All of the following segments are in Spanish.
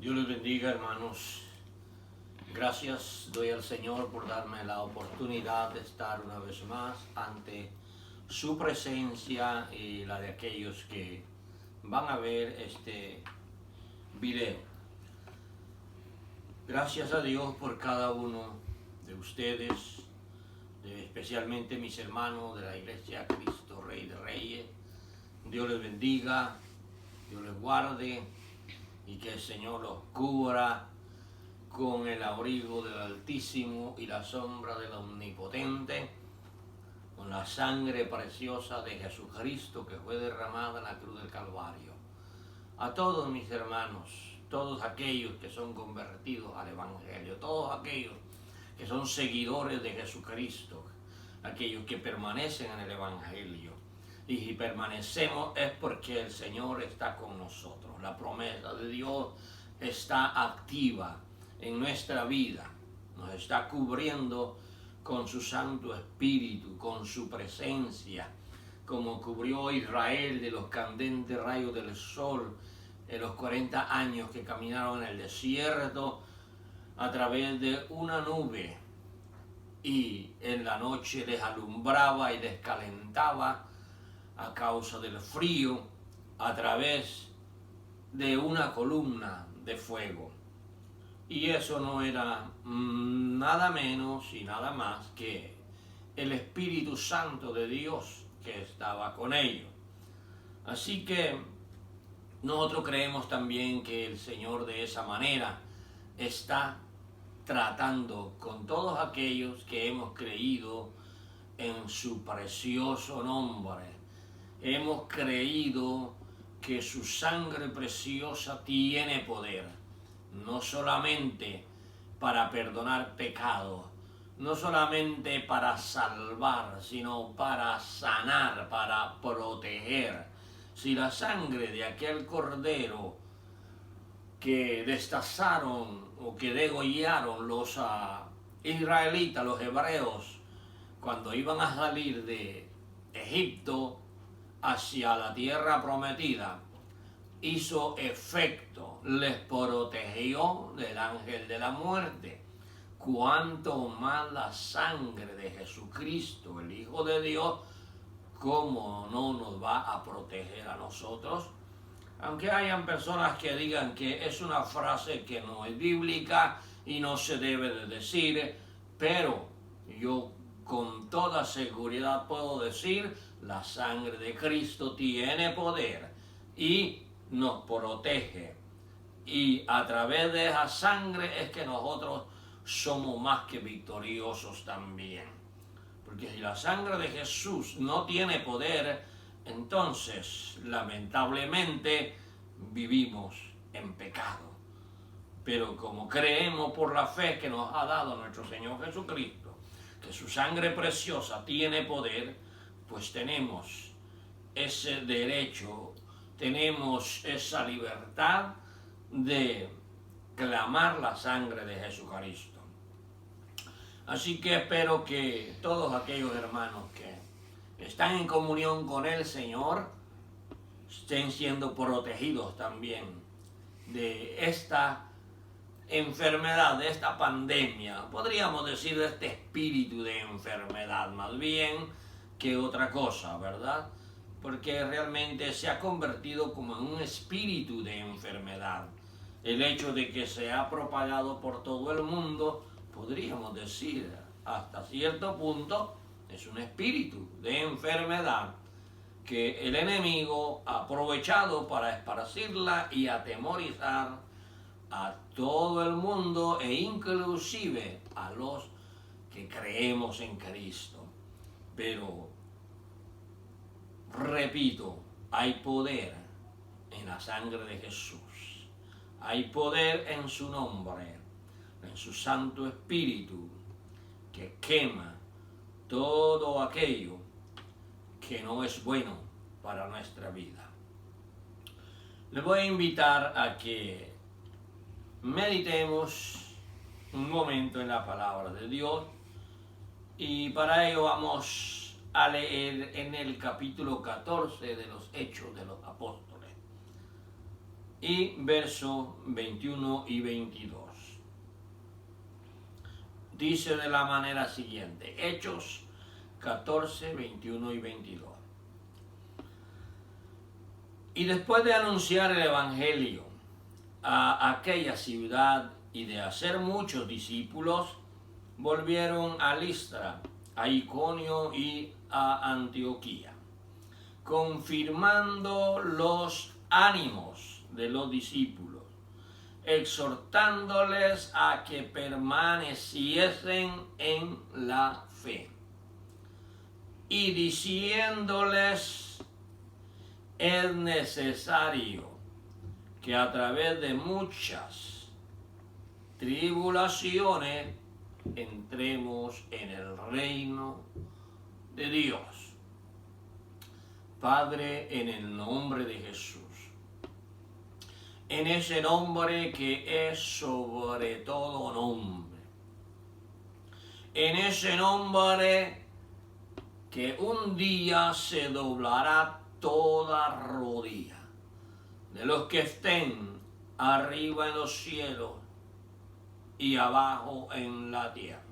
Dios les bendiga, hermanos. Gracias doy al Señor por darme la oportunidad de estar una vez más ante su presencia y la de aquellos que van a ver este video. Gracias a Dios por cada uno de ustedes, especialmente mis hermanos de la Iglesia Cristo Rey de Reyes. Dios les bendiga, Dios les guarde y que el Señor los cubra con el abrigo del Altísimo y la sombra del Omnipotente, con la sangre preciosa de Jesucristo que fue derramada en la cruz del Calvario. A todos mis hermanos, todos aquellos que son convertidos al Evangelio, todos aquellos que son seguidores de Jesucristo, aquellos que permanecen en el Evangelio. Y si permanecemos es porque el Señor está con nosotros. La promesa de Dios está activa en nuestra vida. Nos está cubriendo con su Santo Espíritu, con su presencia, como cubrió Israel de los candentes rayos del sol en los 40 años que caminaron en el desierto a través de una nube, y en la noche les alumbraba y les calentaba a causa del frío a través de una columna de fuego. Y eso no era nada menos y nada más que el Espíritu Santo de Dios que estaba con ellos. Así que nosotros creemos también que el Señor de esa manera está tratando con todos aquellos que hemos creído en su precioso nombre. Hemos creído que su sangre preciosa tiene poder, no solamente para perdonar pecados, no solamente para salvar, sino para sanar, para proteger. Si la sangre de aquel cordero que destazaron o que degollaron los israelitas, los hebreos, cuando iban a salir de Egipto hacia la tierra prometida, hizo efecto, les protegió del ángel de la muerte. Cuanto más la sangre de Jesucristo, el Hijo de Dios, ¿cómo no nos va a proteger a nosotros? Aunque hayan personas que digan que es una frase que no es bíblica y no se debe de decir, pero yo con toda seguridad puedo decir, la sangre de Cristo tiene poder y nos protege. Y a través de esa sangre es que nosotros somos más que victoriosos también. Porque si la sangre de Jesús no tiene poder, entonces lamentablemente vivimos en pecado. Pero como creemos por la fe que nos ha dado nuestro Señor Jesucristo, que su sangre preciosa tiene poder, pues tenemos ese derecho, tenemos esa libertad de clamar la sangre de Jesucristo. Así que espero que todos aquellos hermanos que están en comunión con el Señor estén siendo protegidos también de esta enfermedad, de esta pandemia, podríamos decir de este espíritu de enfermedad más bien que otra cosa, ¿verdad? Porque realmente se ha convertido como en un espíritu de enfermedad. El hecho de que se ha propagado por todo el mundo, podríamos decir hasta cierto punto, es un espíritu de enfermedad que el enemigo ha aprovechado para esparcirla y atemorizar a todo el mundo e inclusive a los que creemos en Cristo. Pero, repito, hay poder en la sangre de Jesús. Hay poder en su nombre, en su Santo Espíritu, que quema todo aquello que no es bueno para nuestra vida. Les voy a invitar a que meditemos un momento en la palabra de Dios, y para ello vamos a leer en el capítulo 14 de los Hechos de los Apóstoles. y versos 21 y 22. Dice de la manera siguiente, Hechos 14, 21 y 22. Y después de anunciar el evangelio a aquella ciudad y de hacer muchos discípulos, volvieron a Listra, a Iconio y a Antioquía, confirmando los ánimos de los discípulos, exhortándoles a que permaneciesen en la fe y diciéndoles: es necesario que a través de muchas tribulaciones entremos en el reino de Dios. Padre, en el nombre de Jesús, en ese nombre que es sobre todo nombre, en ese nombre que un día se doblará toda rodilla de los que estén arriba en los cielos y abajo en la tierra,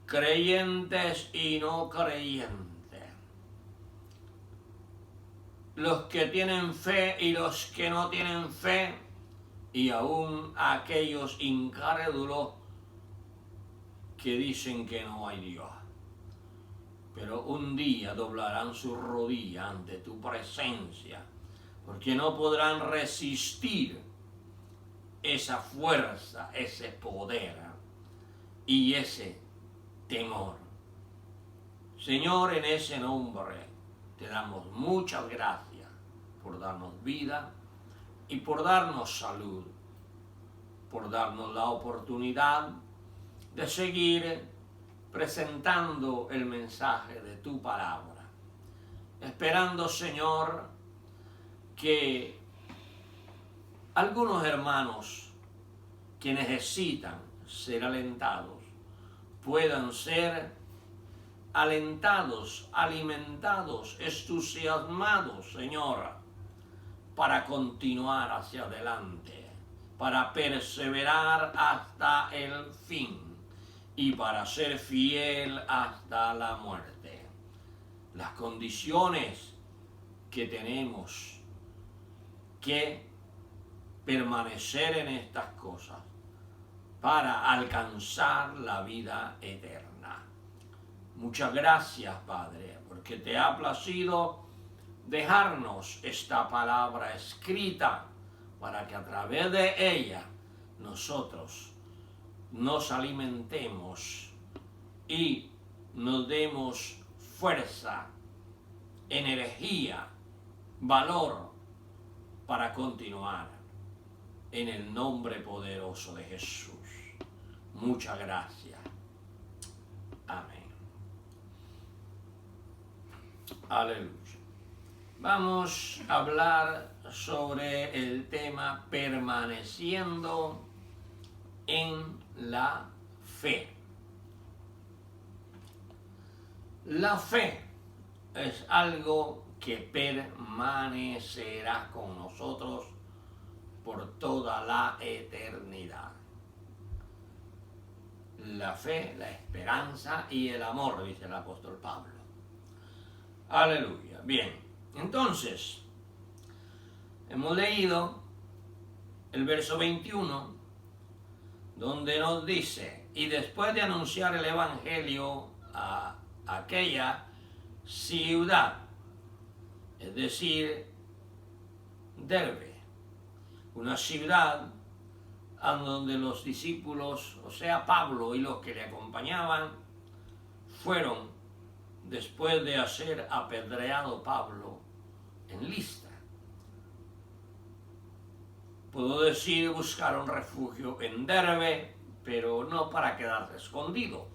creyentes y no creyentes, los que tienen fe y los que no tienen fe, y aún aquellos incrédulos que dicen que no hay Dios. Pero un día doblarán su rodilla ante tu presencia, porque no podrán resistir esa fuerza, ese poder y ese temor. Señor, en ese nombre te damos muchas gracias por darnos vida y por darnos salud, por darnos la oportunidad de seguir presentando el mensaje de tu palabra, esperando, Señor, que algunos hermanos que necesitan ser alentados puedan ser alentados, alimentados, entusiasmados, Señor, para continuar hacia adelante, para perseverar hasta el fin y para ser fiel hasta la muerte. Las condiciones que tenemos que permanecer en estas cosas para alcanzar la vida eterna. Muchas gracias, Padre, porque te ha placido dejarnos esta palabra escrita para que a través de ella nosotros nos alimentemos y nos demos fuerza, energía, valor para continuar en el nombre poderoso de Jesús. Muchas gracias. Amén. Aleluya. Vamos a hablar sobre el tema permaneciendo en la fe. La fe es algo que permanecerá con nosotros por toda la eternidad. La fe, la esperanza y el amor, dice el apóstol Pablo. Aleluya. Bien, entonces, hemos leído el verso 21, donde nos dice: y después de anunciar el evangelio a aquella ciudad, es decir, Derbe, una ciudad a donde los discípulos, o sea, Pablo y los que le acompañaban, fueron después de hacer apedreado Pablo en Listra. Puedo decir, buscaron refugio en Derbe, pero no para quedarse escondido,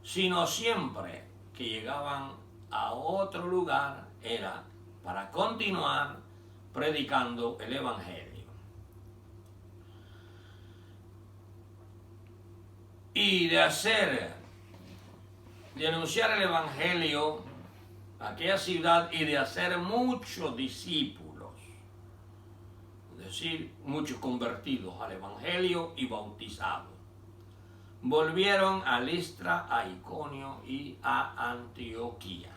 sino siempre que llegaban a otro lugar era para continuar predicando el evangelio. Y de anunciar el evangelio a aquella ciudad y de hacer muchos discípulos, decir, muchos convertidos al Evangelio y bautizados. Volvieron a Listra, a Iconio y a Antioquía.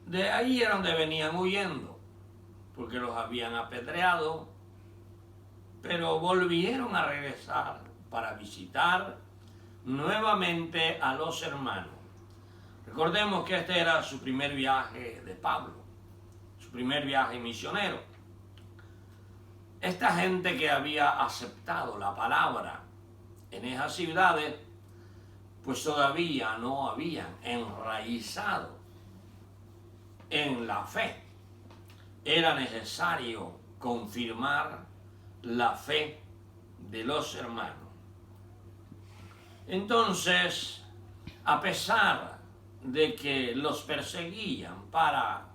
De ahí era donde venían huyendo, porque los habían apedreado, pero volvieron a regresar para visitar nuevamente a los hermanos. Recordemos que este era su primer viaje de Pablo, su primer viaje misionero. Esta gente que había aceptado la palabra en esas ciudades, pues todavía no habían enraizado en la fe. Era necesario confirmar la fe de los hermanos. Entonces, a pesar de que los perseguían para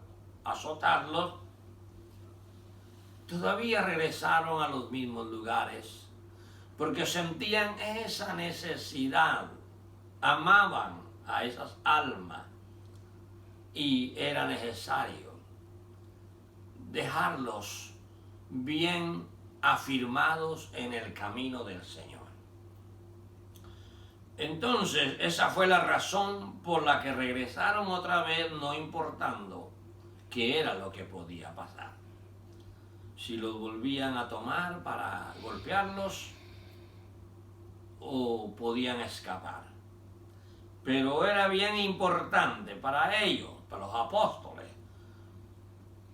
azotarlos, todavía regresaron a los mismos lugares, porque sentían esa necesidad, amaban a esas almas, y era necesario dejarlos bien afirmados en el camino del Señor. Entonces, esa fue la razón por la que regresaron otra vez, no importando qué era lo que podía pasar. Si los volvían a tomar para golpearlos o podían escapar. Pero era bien importante para ellos, para los apóstoles.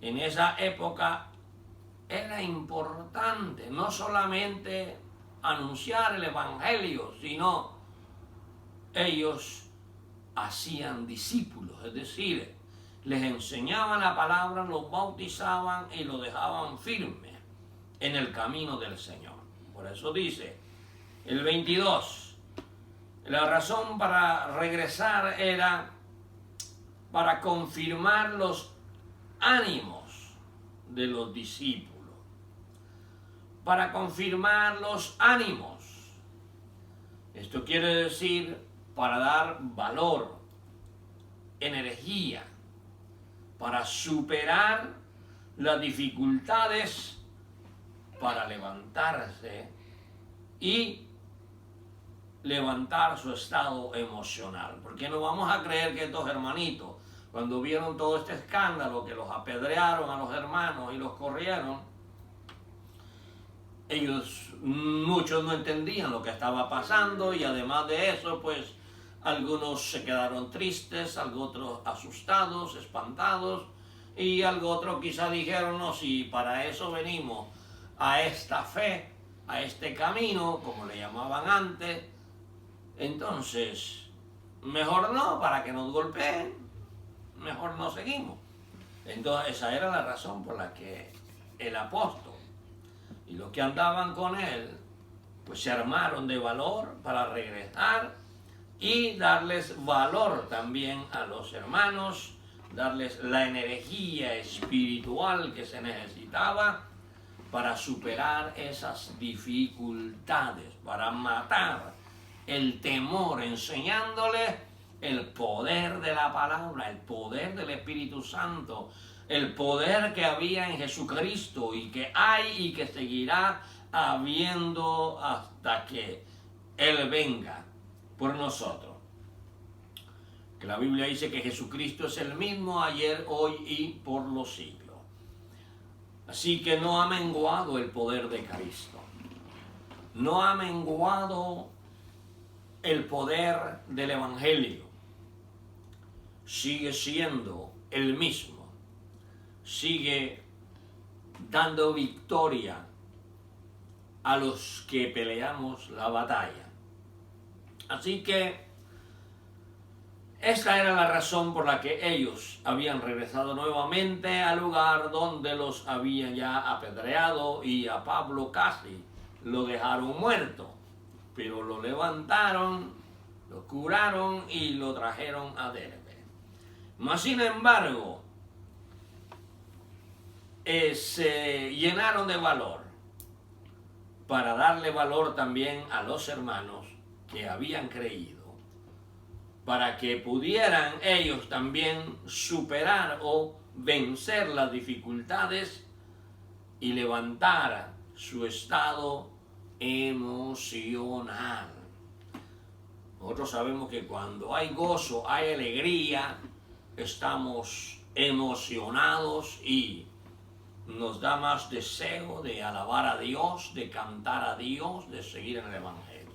En esa época era importante no solamente anunciar el Evangelio, sino ellos hacían discípulos, es decir, les enseñaban la palabra, los bautizaban y los dejaban firmes en el camino del Señor. Por eso dice el 22, la razón para regresar era para confirmar los ánimos de los discípulos. Para confirmar los ánimos. Esto quiere decir para dar valor, energía, para superar las dificultades, para levantarse y levantar su estado emocional. Porque no vamos a creer que estos hermanitos, cuando vieron todo este escándalo, que los apedrearon a los hermanos y los corrieron, muchos no entendían lo que estaba pasando, y además de eso, pues algunos se quedaron tristes, otros asustados, espantados, y otros quizá dijeron, no, si para eso venimos a esta fe, a este camino, como le llamaban antes, entonces mejor no, para que nos golpeen, mejor no seguimos. Entonces esa era la razón por la que el apóstol y los que andaban con él pues se armaron de valor para regresar y darles valor también a los hermanos, darles la energía espiritual que se necesitaba para superar esas dificultades, para matar el temor, enseñándoles el poder de la palabra, el poder del Espíritu Santo, el poder que había en Jesucristo y que hay y que seguirá habiendo hasta que Él venga por nosotros. Que la Biblia dice que Jesucristo es el mismo ayer, hoy y por los siglos. Así que no ha menguado el poder de Cristo. No ha menguado el poder del Evangelio. Sigue siendo el mismo. Sigue dando victoria a los que peleamos la batalla. Así que esta era la razón por la que ellos habían regresado nuevamente al lugar donde los habían ya apedreado, y a Pablo casi lo dejaron muerto, pero lo levantaron, lo curaron y lo trajeron a Derbe. Mas sin embargo, se llenaron de valor para darle valor también a los hermanos que habían creído, para que pudieran ellos también superar o vencer las dificultades y levantar su estado emocional. Nosotros sabemos que cuando hay gozo, hay alegría, estamos emocionados y nos da más deseo de alabar a Dios, de cantar a Dios, de seguir en el Evangelio.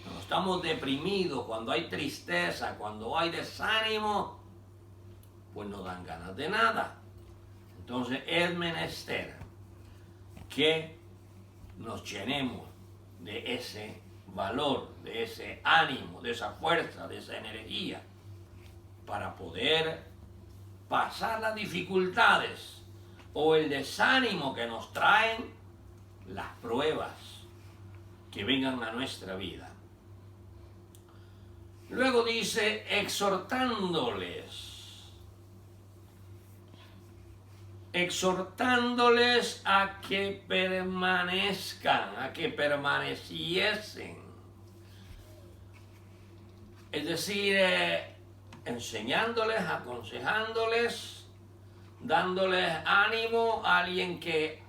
Cuando estamos deprimidos, cuando hay tristeza, cuando hay desánimo, pues no dan ganas de nada. Entonces es menester que nos llenemos de ese valor, de ese ánimo, de esa fuerza, de esa energía, para poder pasar las dificultades o el desánimo que nos traen las pruebas que vengan a nuestra vida. Luego dice, exhortándoles a que permanezcan, a que permaneciesen. Es decir, enseñándoles, aconsejándoles, dándoles ánimo a alguien que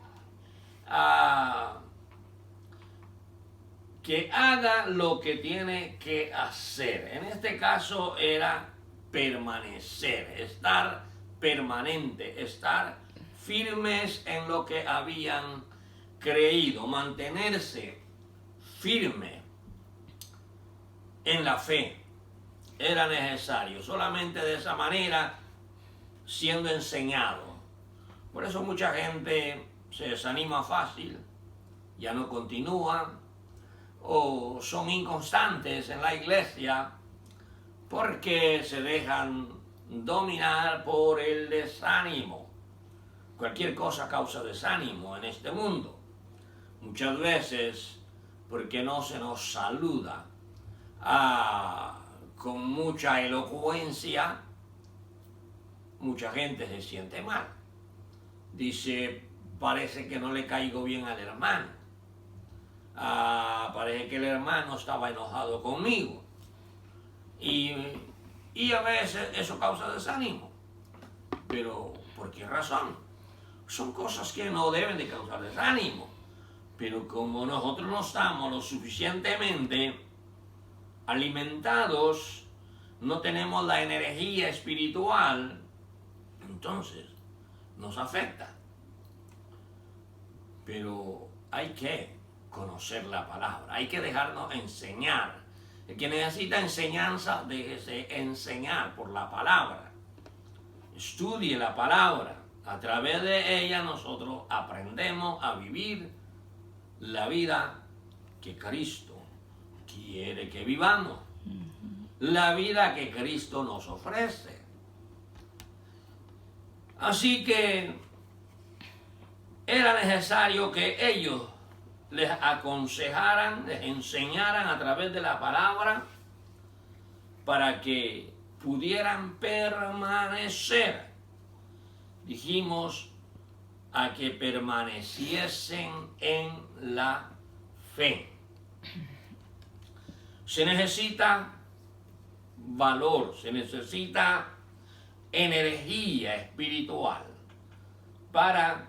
haga lo que tiene que hacer. En este caso era permanecer, estar permanente, estar firmes en lo que habían creído, mantenerse firme en la fe. Era necesario, solamente de esa manera, siendo enseñado. Por eso mucha gente se desanima fácil, ya no continúa, o son inconstantes en la iglesia porque se dejan dominar por el desánimo. Cualquier cosa causa desánimo en este mundo. Muchas veces porque no se nos saluda con mucha elocuencia, mucha gente se siente mal. Dice, parece que no le caigo bien al hermano. Parece que el hermano estaba enojado conmigo. Y a veces eso causa desánimo. Pero, ¿por qué razón? Son cosas que no deben de causar desánimo. Pero como nosotros no estamos lo suficientemente alimentados, no tenemos la energía espiritual, entonces nos afecta. Pero hay que conocer la palabra, hay que dejarnos enseñar. El que necesita enseñanza, déjese enseñar por la palabra. Estudie la palabra. A través de ella nosotros aprendemos a vivir la vida que Cristo quiere que vivamos. La vida que Cristo nos ofrece. Así que era necesario que ellos les aconsejaran, les enseñaran a través de la palabra para que pudieran permanecer. Dijimos a que permaneciesen en la fe. Se necesita valor, se necesita energía espiritual para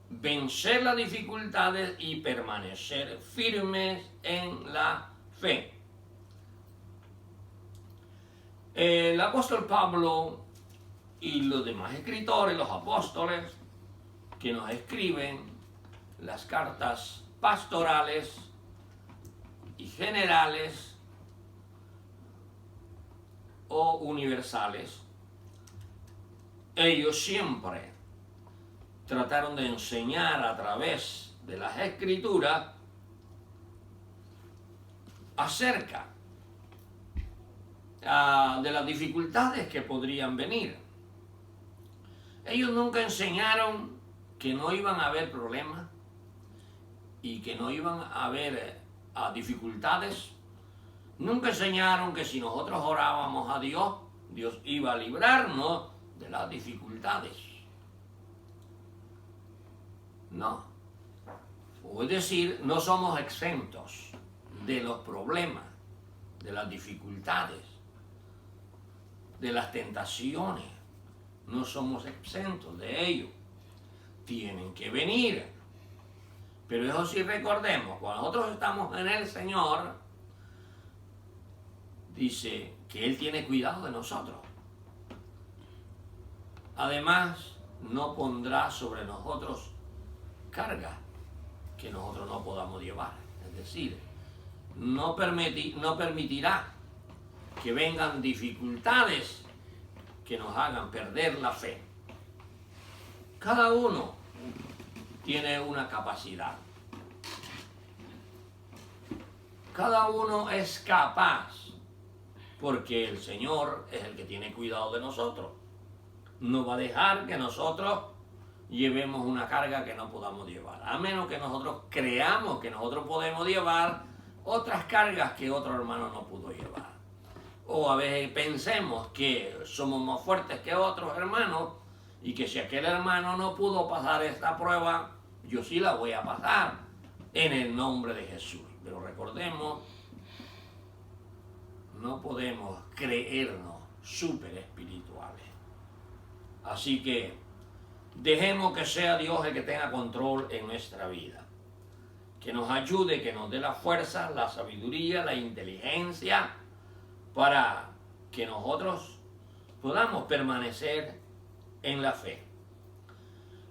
vencer las dificultades y permanecer firmes en la fe. El apóstol Pablo y los demás escritores, los apóstoles que nos escriben las cartas pastorales y generales o universales, ellos siempre trataron de enseñar a través de las escrituras acerca de las dificultades que podrían venir. Ellos nunca enseñaron que no iban a haber problemas y que no iban a haber dificultades. Nunca enseñaron que si nosotros orábamos a Dios, Dios iba a librarnos de las dificultades. No. O es decir, no somos exentos de los problemas, de las dificultades, de las tentaciones. No somos exentos de ello. tienen que venir. Pero eso sí recordemos, cuando nosotros estamos en el Señor, dice que Él tiene cuidado de nosotros. Además, no pondrá sobre nosotros carga que nosotros no podamos llevar. Es decir, no permitirá que vengan dificultades que nos hagan perder la fe. Cada uno tiene una capacidad. Cada uno es capaz, porque el Señor es el que tiene cuidado de nosotros. No va a dejar que nosotros llevemos una carga que no podamos llevar, a menos que nosotros creamos que nosotros podemos llevar otras cargas que otro hermano no pudo llevar. O a veces pensemos que somos más fuertes que otros hermanos y que si aquel hermano no pudo pasar esta prueba, yo sí la voy a pasar en el nombre de Jesús. Pero recordemos, no podemos creernos súper espirituales. Así que dejemos que sea Dios el que tenga control en nuestra vida. Que nos ayude, que nos dé la fuerza, la sabiduría, la inteligencia para que nosotros podamos permanecer en la fe.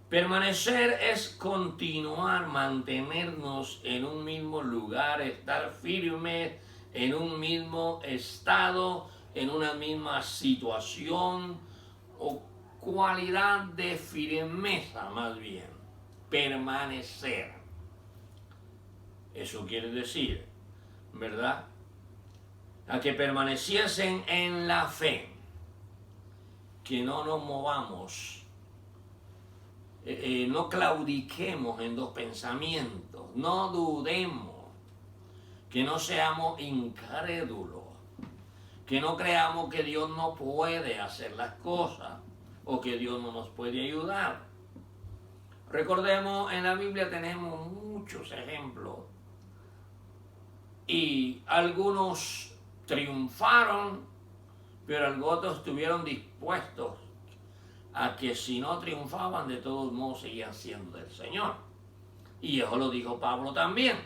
Permanecer es continuar, mantenernos en un mismo lugar, estar firmes en un mismo estado, en una misma situación o cualidad de firmeza, más bien, permanecer. Eso quiere decir, ¿verdad?, a que permaneciesen en la fe, que no nos movamos, no claudiquemos en los pensamientos, no dudemos, que no seamos incrédulos, que no creamos que Dios no puede hacer las cosas o que Dios no nos puede ayudar. Recordemos, en la Biblia tenemos muchos ejemplos y algunos triunfaron, pero algunos estuvieron dispuestos a que si no triunfaban, de todos modos seguían siendo del Señor. Y eso lo dijo Pablo también.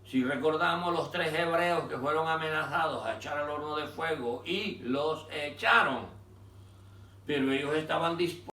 Si recordamos los 3 hebreos que fueron amenazados a echar al horno de fuego y los echaron, pero ellos estaban dispuestos